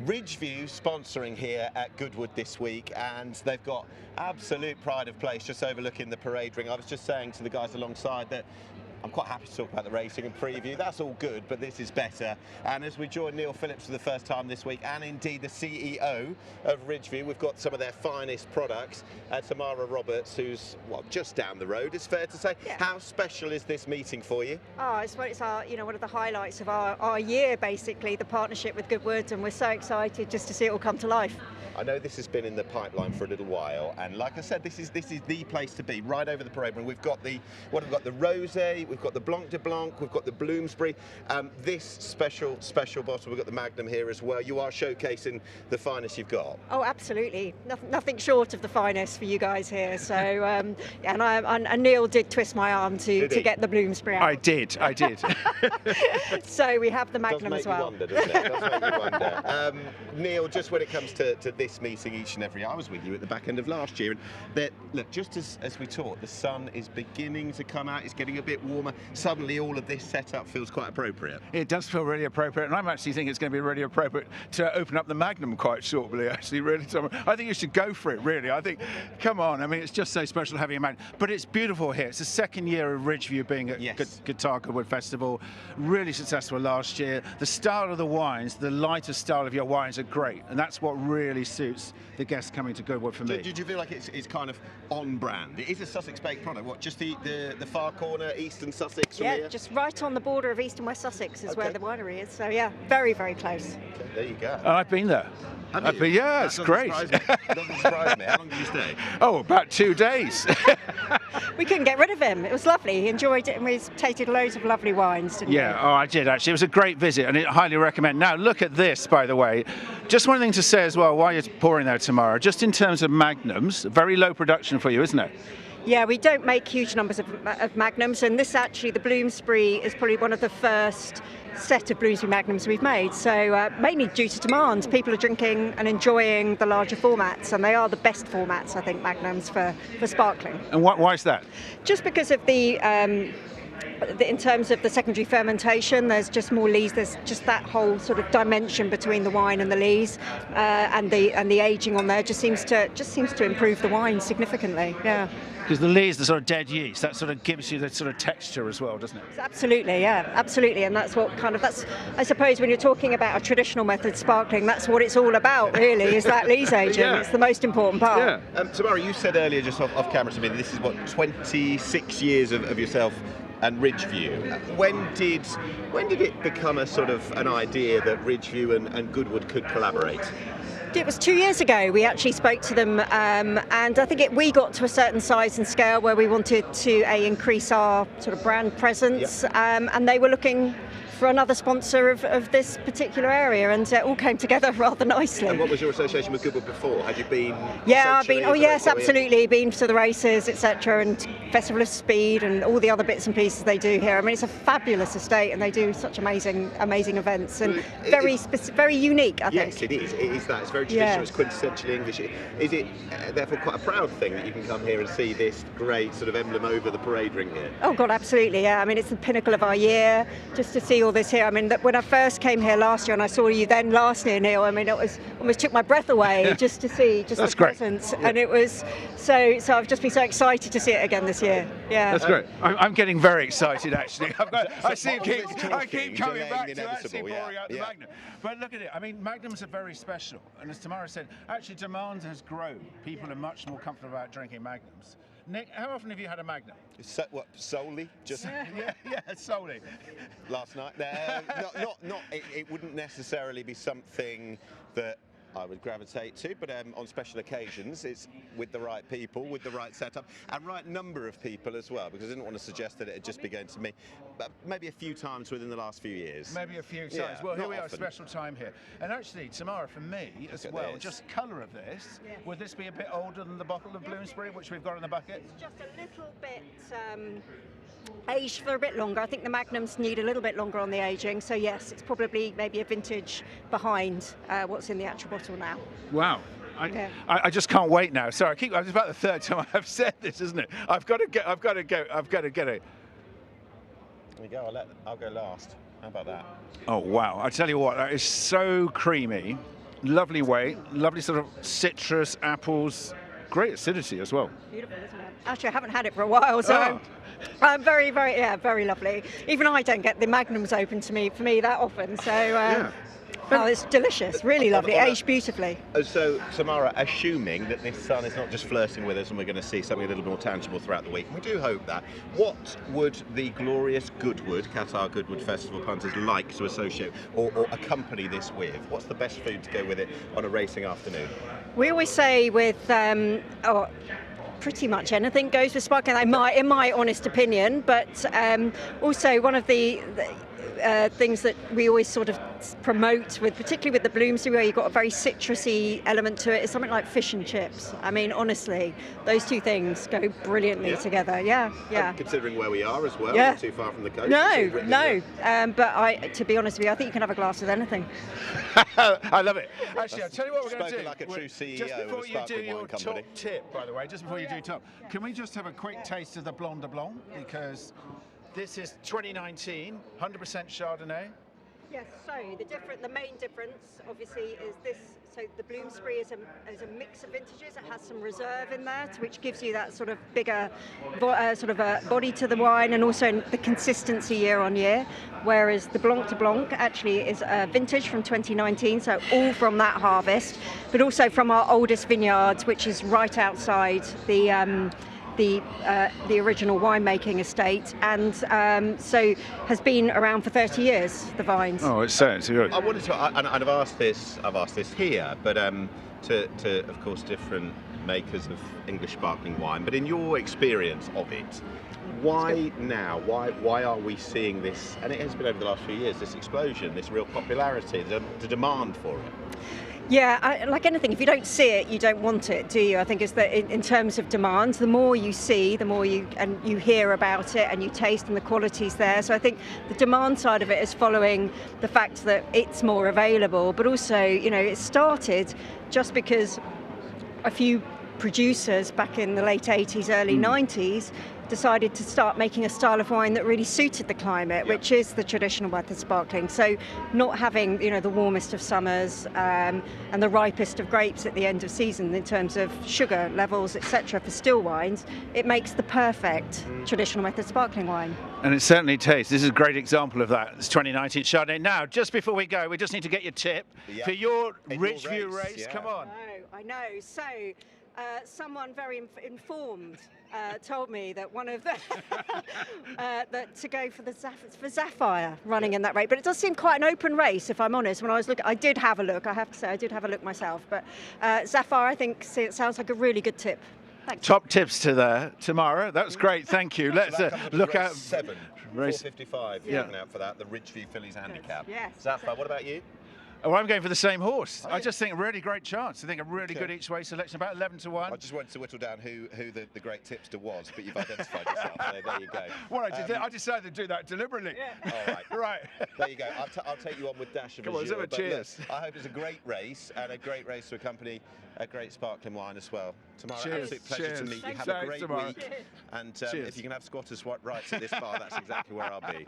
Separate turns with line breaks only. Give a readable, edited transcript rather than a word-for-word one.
Ridgeview sponsoring here at Goodwood this week, and they've got absolute pride of place just overlooking the parade ring. I was just saying to the guys alongside that I'm quite happy to talk about the racing and preview. That's all good, but this is better. And as we join Neil Phillips for the first time this week, and indeed the CEO of Ridgeview, we've got some of their finest products. Tamara Roberts, who's, well, just down the road, it's fair to say. Yeah. How special is this meeting for you?
Oh, it's our, one of the highlights of our year, basically, the partnership with Goodwood, and we're so excited just to see it all come to life.
I know this has been in the pipeline for a little while, and like I said, this is the place to be, right over the parade ring. We've got the Rosé, we've got the Blanc de Blanc, we've got the Bloomsbury. This special bottle, we've got the Magnum here as well. You are showcasing the finest you've got.
Oh, absolutely, nothing short of the finest for you guys here. So, and Neil did twist my arm to get the Bloomsbury out.
I did.
So we have the Magnum as well.
Does make you wonder. Neil, just when it comes to this meeting each and every year, I was with you at the back end of last year, and look, just as we talked, the sun is beginning to come out, it's getting a bit warmer. Suddenly all of this setup feels quite appropriate.
It does feel really appropriate, and I'm actually thinking it's going to be really appropriate to open up the Magnum quite shortly, actually, really. I think you should go for it, really. I think, come on, I mean, it's just so special having a Magnum. But it's beautiful here. It's the second year of Ridgeview being at Guitar Goodwood Festival. Really successful last year. The style of the wines, the lighter style of your wines are great, and that's what really suits the guests coming to Goodwood for me.
Did you feel like it's kind of on brand? It is a Sussex-baked product. What, just the far corner, eastern Sussex from here?
Just right on the border of East and West Sussex is where the winery is. So yeah, very, very close.
Okay, there you go.
And I've been there. Yeah, it's great.
It doesn't surprise me. How long did you stay?
Oh, about 2 days.
We couldn't get rid of him. It was lovely. He enjoyed it, and we tasted loads of lovely wines, didn't we?
I did actually. It was a great visit, and I highly recommend. Now, look at this, by the way. Just one thing to say as well, while you're pouring there, Tamara, just in terms of Magnums, very low production for you, isn't it?
Yeah, we don't make huge numbers of Magnums, and this actually, the Bloomsbury, is probably one of the first set of Bloomsbury Magnums we've made. So mainly due to demand, people are drinking and enjoying the larger formats, and they are the best formats, I think, Magnums for sparkling.
And why is that?
Just because of in terms of the secondary fermentation, there's just more lees. There's just that whole sort of dimension between the wine and the lees, and the aging on there just seems to improve the wine significantly. Yeah.
Because the lees, the sort of dead yeast, that sort of gives you the sort of texture as well, doesn't it?
Absolutely, yeah, absolutely. And that's I suppose when you're talking about a traditional method sparkling, that's what it's all about, really, is that lees aging. It's the most important part.
Yeah. Tamara, you said earlier, just off camera to me, that this is, 26 years of yourself and Ridgeview. When did it become a sort of an idea that Ridgeview and Goodwood could collaborate?
It was 2 years ago. We actually spoke to them, and I think we got to a certain size and scale where we wanted to increase our sort of brand presence, and they were looking for another sponsor of this particular area, and it all came together rather nicely.
And what was your association with Goodwood before? Had you been?
Yeah, I've been. Oh yes, absolutely. Been to the races, etc., and Festival of Speed, and all the other bits and pieces they do here. I mean, it's a fabulous estate, and they do such amazing events, and very unique. I think.
Yes, it is. It is that. It's very traditional. It's quintessentially English. Is it therefore quite a proud thing that you can come here and see this great sort of emblem over the parade ring here?
Oh God, absolutely. Yeah. I mean, it's the pinnacle of our year. Just to see all this here. I mean, when I first came here last year and I saw you then last year, Neil, I mean, it was almost took my breath away just to see the presence. And it was so I've just been so excited to see it again this year. Yeah,
that's great. I'm getting very excited actually. I keep coming back to actually pouring out the Magnum. But look at it. I mean, Magnums are very special, and as Tamara said, actually demand has grown. People are much more comfortable about drinking Magnums. Nick, how often have you had a Magnum?
Solely? Just
solely.
Last night. It wouldn't necessarily be something that I would gravitate to, but on special occasions, it's with the right people, with the right setup, and right number of people as well, because I didn't want to suggest that it'd just be going to me, but maybe a few times within the last few years.
Maybe a few times. Well, here we are, a special time here. And actually, Tamara, for me as well, just colour of this, would this be a bit older than the bottle of Bloomsbury, which we've got in the bucket?
It's just a little bit aged for a bit longer. I think the Magnums need a little bit longer on the aging, so yes, it's probably maybe a vintage behind what's in the actual bottle now.
Wow. I just can't wait now. Sorry, it's about the third time I've said this, isn't it? I've got to get it.
There you go. I'll go last. How about that?
Oh wow! I tell you what, that is so creamy. lovely weight, lovely sort of citrus, apples, great acidity as well.
Beautiful, isn't it? Actually, I haven't had it for a while, so I'm very, very, very lovely. Even I don't get the magnums open to me for me that often, so. Oh, it's delicious, really lovely, aged beautifully.
So, Tamara, assuming that this sun is not just flirting with us and we're going to see something a little more tangible throughout the week, and we do hope that, what would the glorious Goodwood, Qatar Goodwood Festival punters like to associate or accompany this with? What's the best food to go with it on a racing afternoon?
We always say with pretty much anything goes with sparkling, in my honest opinion, but also one of the things that we always sort of promote with, particularly with the Bloomsbury, where you've got a very citrusy element to it, is something like fish and chips. I mean, honestly, those two things go brilliantly together. Yeah.
And considering where we are as well,
not
too far from the coast.
No. But to be honest with you, I think you can have a glass of anything.
I love it. Actually, I'll tell you what we're going to do.
Like a true CEO
just before you do your
top
tip, by the way, just before you do top, can we just have a quick taste of the Blanc de Blanc? Because this is 2019, 100% Chardonnay.
Yes, so the main difference obviously is this. So the Bloomsbury is a mix of vintages. It has some reserve in there, which gives you that sort of bigger sort of a body to the wine, and also the consistency year on year. Whereas the Blanc de Blanc actually is a vintage from 2019, so all from that harvest, but also from our oldest vineyards, which is right outside the original winemaking estate, and so has been around for 30 years, the vines.
Oh, it's so good.
I wanted to, and I've asked this here, but to of course different makers of English sparkling wine. But in your experience of it, why now? Why are we seeing this? And it has been over the last few years, this explosion, this real popularity, the demand for it.
Yeah, like anything, if you don't see it, you don't want it, do you? I think it's that in terms of demand, the more you see, the more you hear about it and you taste, and the quality's there. So I think the demand side of it is following the fact that it's more available, but also, it started just because a few producers back in the late 80s, early 90s decided to start making a style of wine that really suited the climate, which is the traditional method sparkling. So not having, the warmest of summers and the ripest of grapes at the end of season in terms of sugar levels, etc. for still wines, it makes the perfect traditional method sparkling wine.
And it certainly tastes. This is a great example of that. It's 2019 Chardonnay. Now, just before we go, we just need to get your tip for your Ridgeview race. Come on.
I know. So someone very informed told me that one of the that to go for Sapphire running in that race, but it does seem quite an open race. If I'm honest, when I was looking, I did have a look. I have to say, I did have a look myself. But Sapphire, I think, it sounds like a really good tip. Thanks.
Top tips to there, Tamara. That was great. Thank you. Let's look at
7.
Race
4:55. You're looking out for that. The Ridgeview Fillies handicap.
Yes.
Sapphire. What about you?
Oh, I'm going for the same horse. I just think a really great chance. I think a really good each way selection, about 11 to 1.
I just wanted to whittle down who the great tipster was, but you've identified yourself. There you go.
Well, I decided to do that deliberately.
All right.
Right.
There you go. I'll take you on with Dash of
Come on,
Azure,
cheers.
Look, I hope it's a great race, and a great race to accompany a great sparkling wine as well. Tamara,
cheers.
absolute pleasure to meet you. Have a great week. And if you can have squatters' rights at this bar, that's exactly where I'll be.